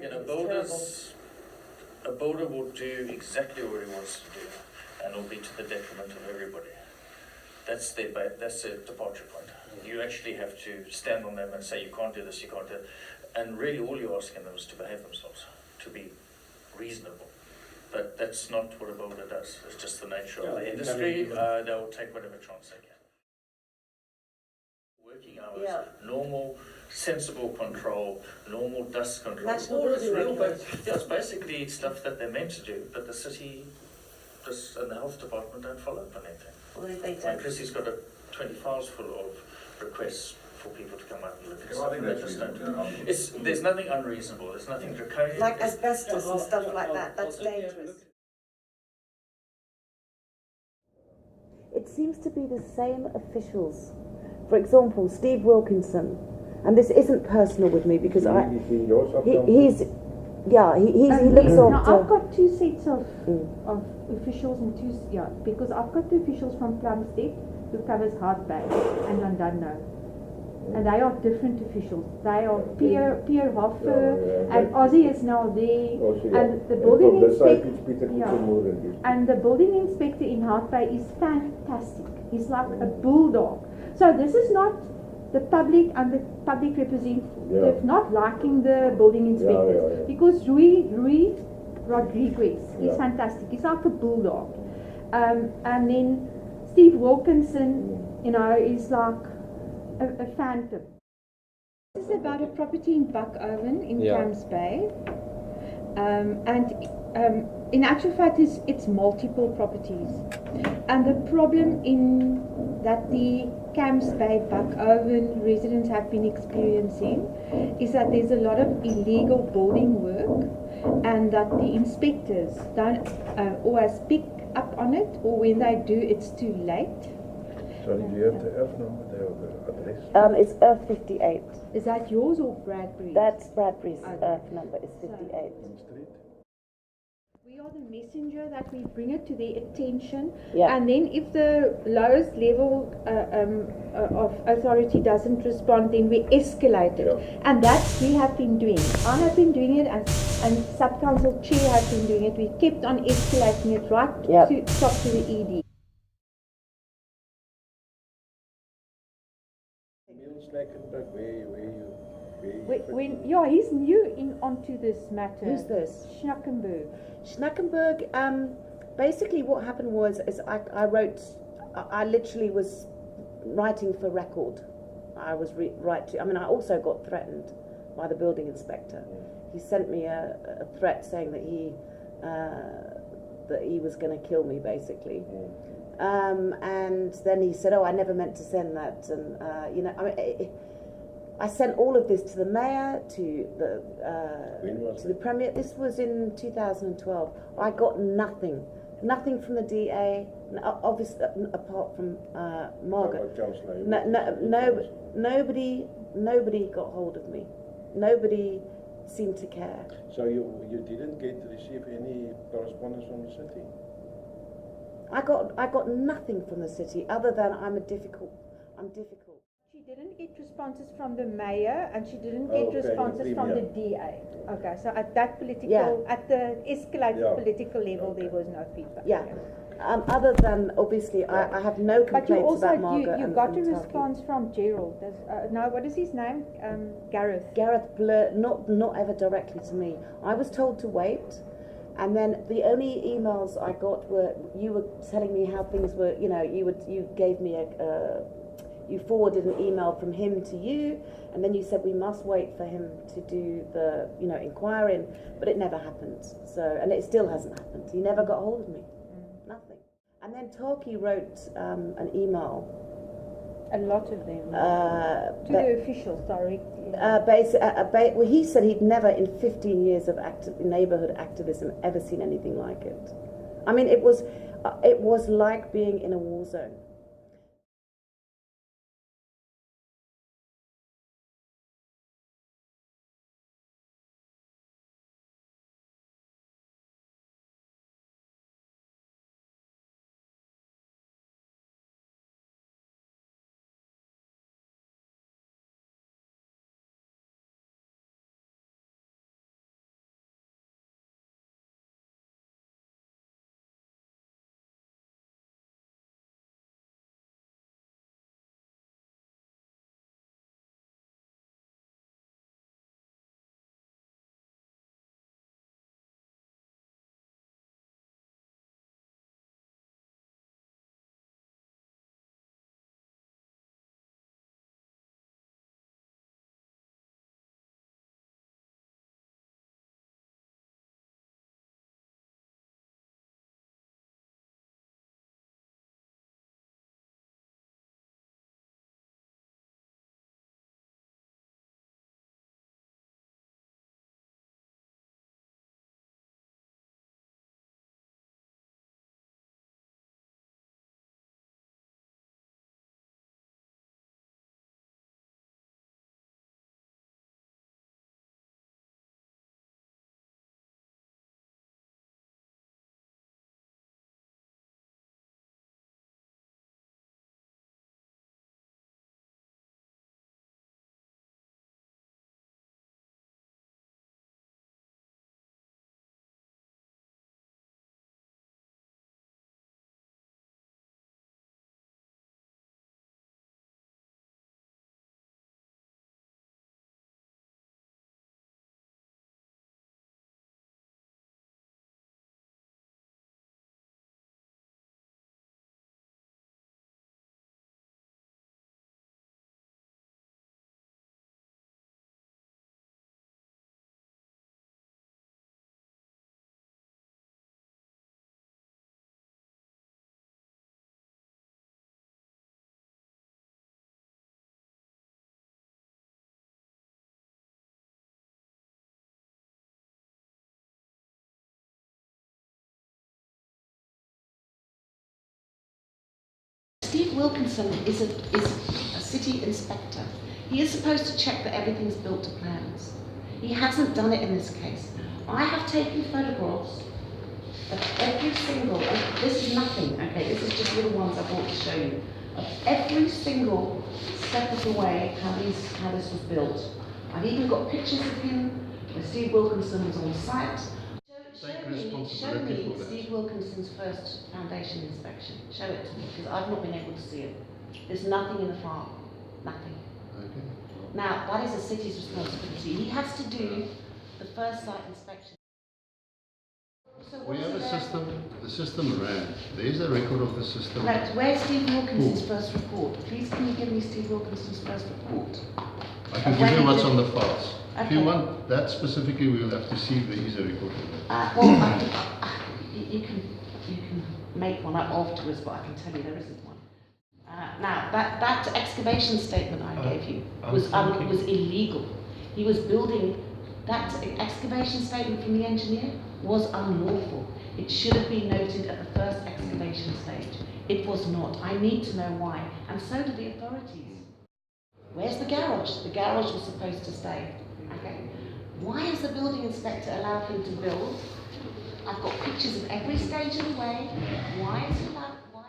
You know, a builder will do exactly what he wants to do, and it'll be to the detriment of everybody. That's their departure point. You actually have to stand on them and say, you can't do this, you can't do it. And really all you're asking them is to behave themselves, to be reasonable. But that's not what a builder does. It's just the nature of the industry. They'll take whatever chance they can. Working hours, normal, sensible control, normal dust control. It's basically stuff that they're meant to do, but the city and the health department don't follow up on anything. Well, they don't. Chrissy's got 20 files full of requests for people to come out and live in I think that's there's nothing unreasonable, there's nothing draconian. Like asbestos and stuff like that, that's dangerous. It seems to be the same officials. For example, Steve Wilkinson, and this isn't personal with me because he looks after. I've got two sets of officials and because I've got two officials from Plumstead who covers Hart Bay and Llandudno. And they are different officials. They are Pierre Hoffer and Ozzy is now there. And the building inspector and the building inspector in Hart Bay is fantastic. He's like a bulldog. So this is not the public and the public representative not liking the building inspectors because Rui Rodriguez is fantastic. He's like a bulldog. And then Steve Wilkinson, is like a phantom. This is about a property in Buckoven in Camps Bay. In actual fact, it's multiple properties. And the problem that the Camps Bay Buckoven residents have been experiencing is that there's a lot of illegal building work and that the inspectors don't always pick up on it, or when they do, it's too late. Sorry, do you have the earth number there or the address? It's Earth 58. Is that yours or Bradbury's? That's Bradbury's Earth number, is 58. We are the messenger that we bring it to their attention, Yeah. and then if the lowest level of authority doesn't respond, then we escalate it. And that's we have been doing. I have been doing it, and sub-council chair has been doing it. We kept on escalating it right to talk to the ED. He's new onto this matter. Who's this? Schnackenberg. Schnackenberg, basically what happened was I literally was writing for record. I was I also got threatened by the building inspector. He sent me a threat saying that he was going to kill me, basically. And then he said, I never meant to send that. And, I sent all of this to the mayor, to the premier. This was in 2012. I got nothing from the DA, obviously apart from Margaret. Nobody got hold of me. Nobody seemed to care. So you didn't receive any correspondence from the city? I got nothing from the city other than I'm difficult. She didn't get responses from the mayor, and she didn't get responses from the DA. Okay, so at that at the escalated political level, there was no feedback. Other than obviously, I have no complaints about Margaret. But you got a response from Gerald. What is his name? Gareth. Gareth Blur, not ever directly to me. I was told to wait. And then the only emails I got were you were telling me how things were. You gave me you forwarded an email from him to you, and then you said we must wait for him to do the inquiry, but it never happened. So, and it still hasn't happened. He never got hold of me. Nothing. And then Talkie wrote an email. A lot of them to the officials directly. Well, he said he'd never in 15 years of neighbourhood activism ever seen anything like it. I mean, it was like being in a war zone. Steve Wilkinson is a city inspector. He is supposed to check that everything's built to plans. He hasn't done it in this case. I have taken photographs of every single, and this is nothing, okay, this is just little ones I brought to show you, of every single step of the way how this was built. I've even got pictures of him where Steve Wilkinson was on site. Show me Steve Wilkinson's first foundation inspection. Show it to me, because I've not been able to see it. There's nothing in the file. Nothing. Okay. Now, that is a city's responsibility. He has to do the first site inspection. So what We is have it a there? system, the system ran. There is a record of the system. No, where's Steve Wilkinson's first report? Please can you give me Steve Wilkinson's first report? I can Of give when you he what's did- on the files. If you Okay. want that specifically, we'll have to see if there is a record of that. Well, you can make one up afterwards, but I can tell you there isn't one. Now, that excavation statement I gave you was illegal. He was building, that excavation statement from the engineer was unlawful. It should have been noted at the first excavation stage. It was not. I need to know why, and so do the authorities. Where's the garage? The garage was supposed to stay. Okay. Why has the building inspector allowed him to build? I've got pictures of every stage of the way. Why is he allowed? Why?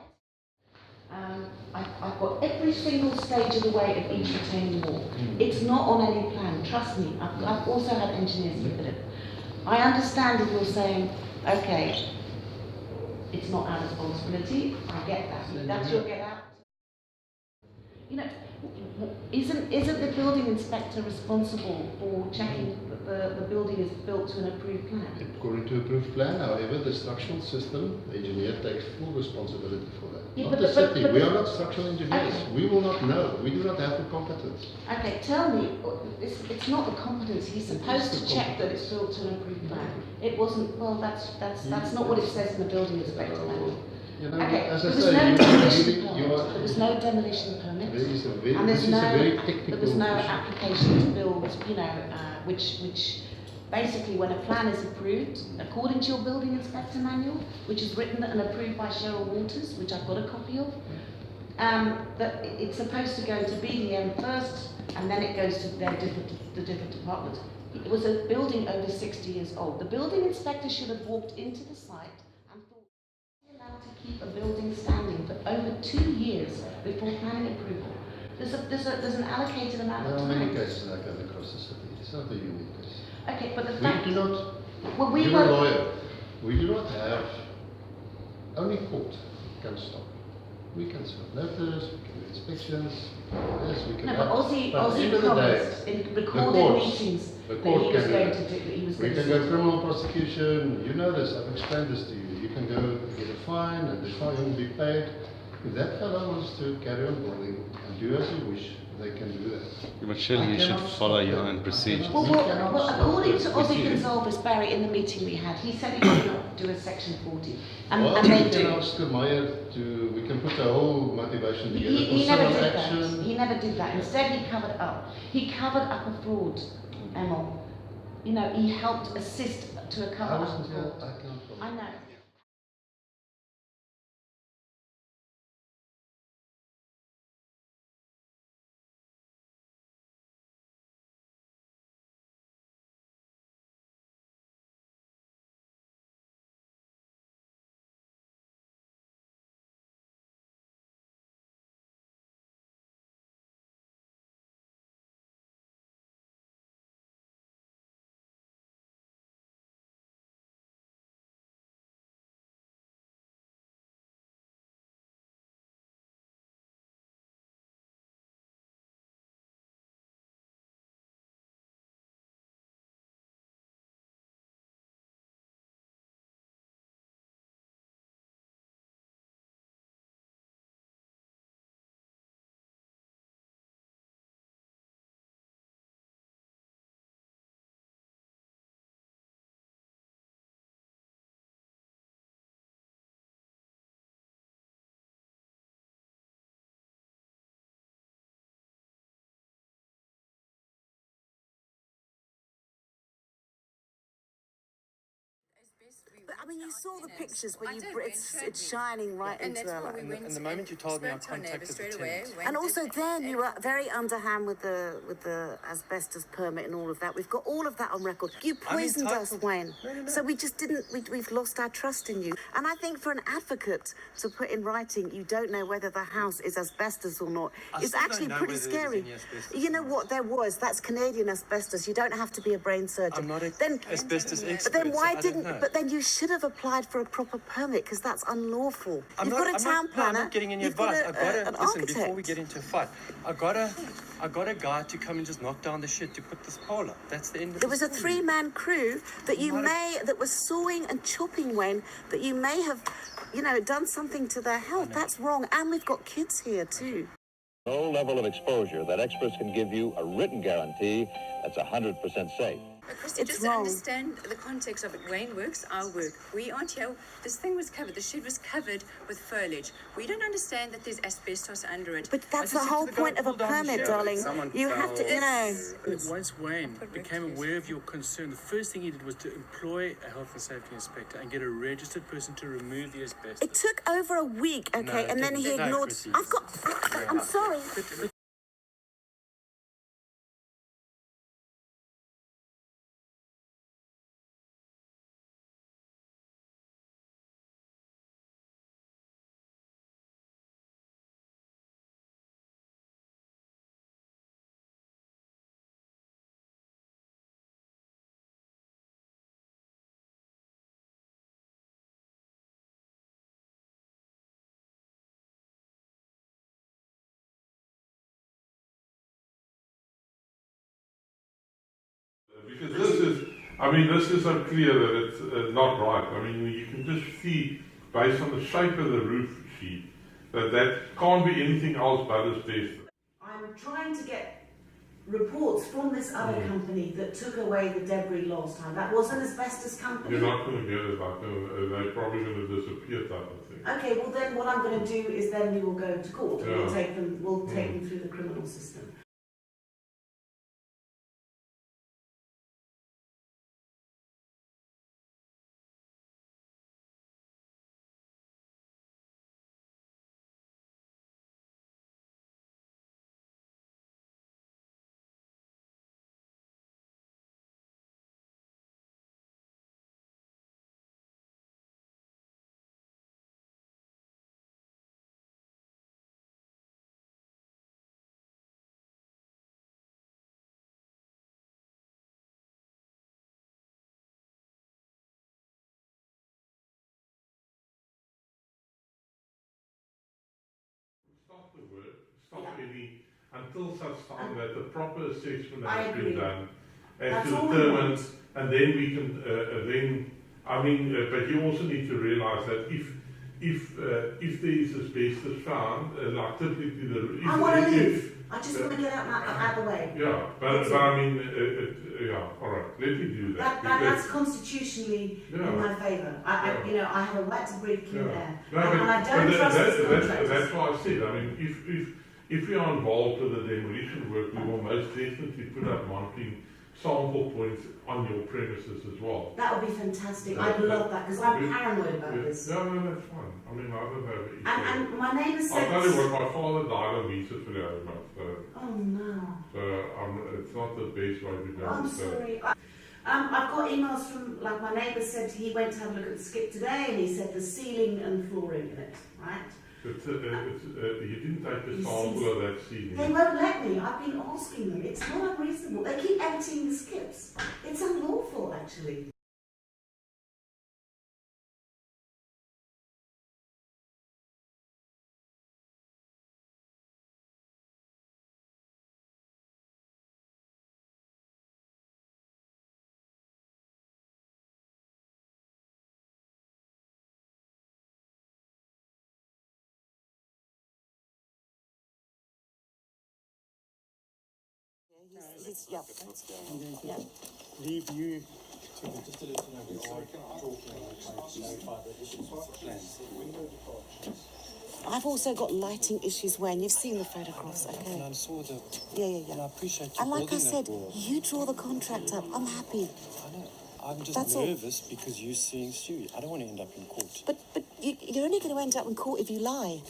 I've got every single stage of the way of each retaining wall. It's not on any plan. Trust me. I've also had engineers look at it. I understand if you're saying, okay, it's not our responsibility. I get that. That's your get out. You know, isn't the building inspector responsible for checking that the building is built to an approved plan? According to approved plan, however, the structural system, the engineer takes full responsibility for that. Yeah, Not but the the- city. but We the- are not structural engineers. Okay. We will not know. We do not have the competence. Okay, tell me, it's not the competence. He's supposed the to check that it's built to an approved plan. It wasn't. Well, that's not what it says in the building inspector manual. You know, Okay, as there I was say, no you are demolition reading, you permit. are, There was no demolition permit. there is a very, And this is a very technical there was no issue. application to build, you know, which basically when a plan is approved, according to your building inspector manual, which is written and approved by Cheryl Waters, which I've got a copy of, that it's supposed to go to BDM first, and then it goes to the different departments. It was a building over 60 years old. The building inspector should have walked into the site and thought, are we allowed to keep a building standing for over 2 years before planning approval? There's an allocated amount There of are time. many cases like that across the city. It's not a unique case. Okay, but the We fact, do not, well, we you're a were, lawyer. We do not have, only court can stop. We can serve notice, we can do inspections, yes, we can no, have. but Aussie But at the end of the promised day, in recorded courts- meetings the that court he was can do going that. to do, that he was we going to can go sort. criminal prosecution, you know this, I've explained this to you. You can go get a fine and the fine will be paid. If that fellow wants to carry on building and do as he wish, they can do that. But surely you should follow your own procedures. Well, We cannot stop according to this. Ozzy Gonzalez Barry in the meeting we had, he said he would not do a section 40, and Well, they we do. can ask the mayor to, we can put a whole motivation together He for never civil did that. action. He never did that. Instead, he covered it up. He covered up a fraud, Emil. You know, he helped assist to a cover I up wasn't of here, fraud. I can't comment. I know. But I mean, you saw the pictures where I you did, it's shining right and into that's our why we light. went the moment you told me, I spoke to our neighbour contacted the straight away. tenant. went And also then you were and- very underhand with the asbestos permit and all of that. We've got all of that on record. You poisoned us, entitled- Wayne. No. So we just didn't, we've lost our trust in you. And I think for an advocate to put in writing, you don't know whether the house is asbestos or not, I is still don't actually know pretty whether there's scary. any asbestos You or know not. what there was? That's Canadian asbestos. You don't have to be a brain surgeon. I'm not an Then, asbestos expert. but then why so I don't didn't? know. But then you should have applied for a proper permit because that's unlawful. I'm You've not, got a I'm town not, planner. No, I'm not getting any you've got advice. an Listen, architect. before we get into a fight, I got a guy to come and just knock down the shit to put this pole up. That's the end of There the was a story. three-man crew that that was sawing and chopping, Wayne, that you may have, done something to their health. That's wrong. And we've got kids here too. No level of exposure that experts can give you a written guarantee that's 100% safe. But Christy, It's just wrong. understand the context of it. Wayne works, I work. We aren't here. This thing was covered. The shed was covered with foliage. We don't understand that there's asbestos under it. But that's I the just whole said to the point guy, of a pull down the permit, shed. darling. Someone You have to, Once Wayne became aware of your concern, the first thing he did was to employ a health and safety inspector and get a registered person to remove the asbestos. It took over a week, okay, No, it and then he didn't. No, ignored. Chrissy. I'm sorry. Because this is so clear that it's not right. I mean, you can just see, based on the shape of the roof sheet, that can't be anything else but asbestos. I'm trying to get reports from this other company that took away the debris last time. That was an asbestos company. You're not going to get it like they're probably going to disappear type of thing. Okay, well then what I'm going to do is then we will go to court and we'll Yeah. take them through the criminal system. Stop the work, stop Yeah. any, until such time that the proper assessment I has agree. been done, as That's to all we determine, want. and then we can, but you also need to realise that if there is asbestos found, like typically I want to leave. I just want to get out of the way. Yeah, but all right, let me do that. That's constitutionally Yeah. in my favour. I have a right to breathe clean air. No, and I don't but trust this contractors. that's why I said, I mean, if we are involved with the demolition work, we will most definitely put up monitoring sample points on your premises as well. That would be fantastic. I'd love that because I'm paranoid about this. No, that's fine. I mean, I don't have an issue. And my neighbour I'll said. tell you what, my father died on Easter for the other month, Oh no. so it's not the best way to go. I'm sorry. I've got emails from, like my neighbour said he went to have a look at the skip today and he said there's ceiling and flooring in it, right? You didn't take the You sample see- of that ceiling. They won't let me. I've been asking them. It's not unreasonable. They keep emptying the skips. It's unlawful, actually. Yeah. Leave you to I've also got lighting issues, Wayne. You've seen the photographs, okay? I saw the. Yeah. And I appreciate you And like I building said, that wall. you draw the contract up. I'm happy. I know. I'm just That's all. nervous because you're suing Stu. I don't want to end up in court. But you're only going to end up in court if you lie.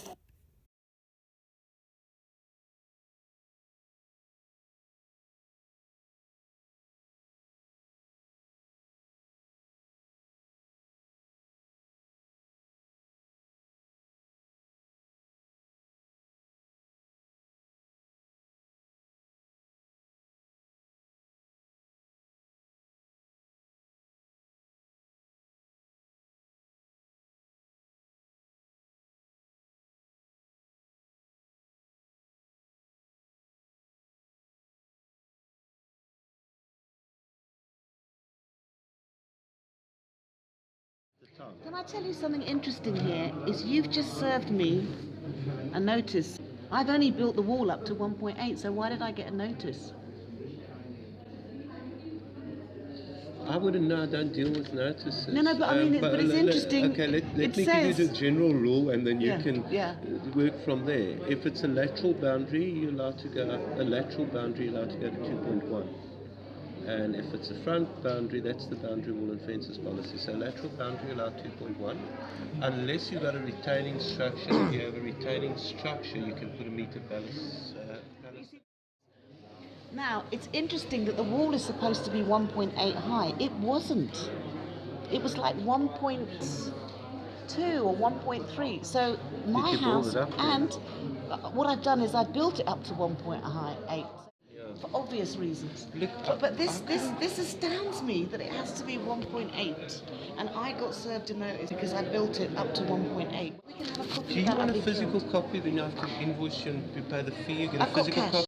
Can I tell you something interesting here? Is you've just served me a notice. I've only built the wall up to 1.8, so why did I get a notice? I wouldn't know. I don't deal with notices. No, but I mean, but it's interesting. Okay, let me says, give you the general rule, and then you can yeah. work from there. If it's a lateral boundary, you're allowed to go a lateral boundary, allowed to go to 2.1. And if it's a front boundary, that's the boundary wall and fences policy. So lateral boundary allowed 2.1, unless you've got a retaining structure. If you have a retaining structure, you can put a meter ballast. Now, it's interesting that the wall is supposed to be 1.8 high. It wasn't. It was like 1.2 or 1.3. So my house, and what I've done is I've built it up to 1.8 for obvious reasons. But this astounds me that it has to be 1.8, and I got served a notice because I built it up to 1.8. We can have a copy. Do you want a physical copy? Then you have to invoice you and you pay the fee. You get a physical copy.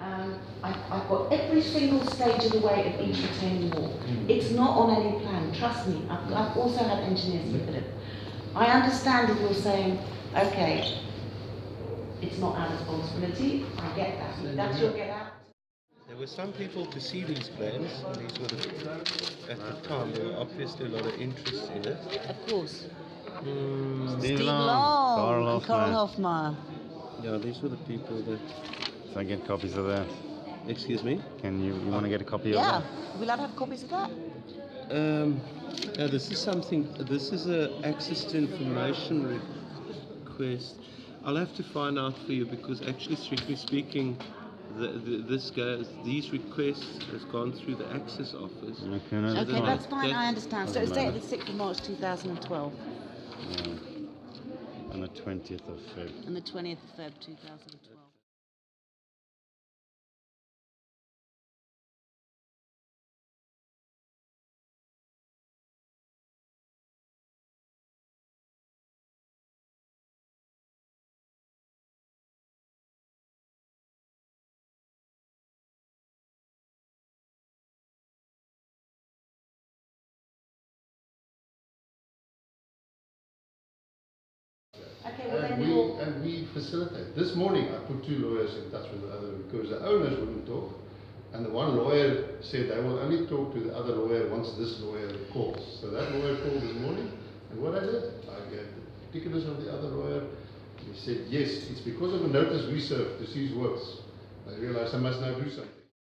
I've got every single stage of the way of each retaining wall. It's not on any plan, trust me. I've also had engineers look at it. I understand if you're saying, okay, it's not our responsibility, I get that. That's your get out. There were some people to see these plans. These were at the time, there were obviously a lot of interest in it. Of course. Steve Long, Long, and Carl Hofmeyer. Yeah, these were the people that... So I get copies of that. Excuse me? Can you want to get a copy of Yeah, that? we'll have copies of that. Now this is something, this is a access to information request. I'll have to find out for you because actually, strictly speaking, these requests has gone through the access office. Okay, no, Okay, that's fine, I understand. So it's dated the 6th of March 2012. Yeah. On the 20th of Feb. And the 20th of Feb 2012. Okay, well And we facilitate. This morning I put 2 lawyers in touch with the other because the owners wouldn't talk. And the one lawyer said they will only talk to the other lawyer once this lawyer calls. So that lawyer called this morning, and what I did, I gave the particulars of the other lawyer. He said, yes, it's because of a notice we served to cease works. I realized I must now do something.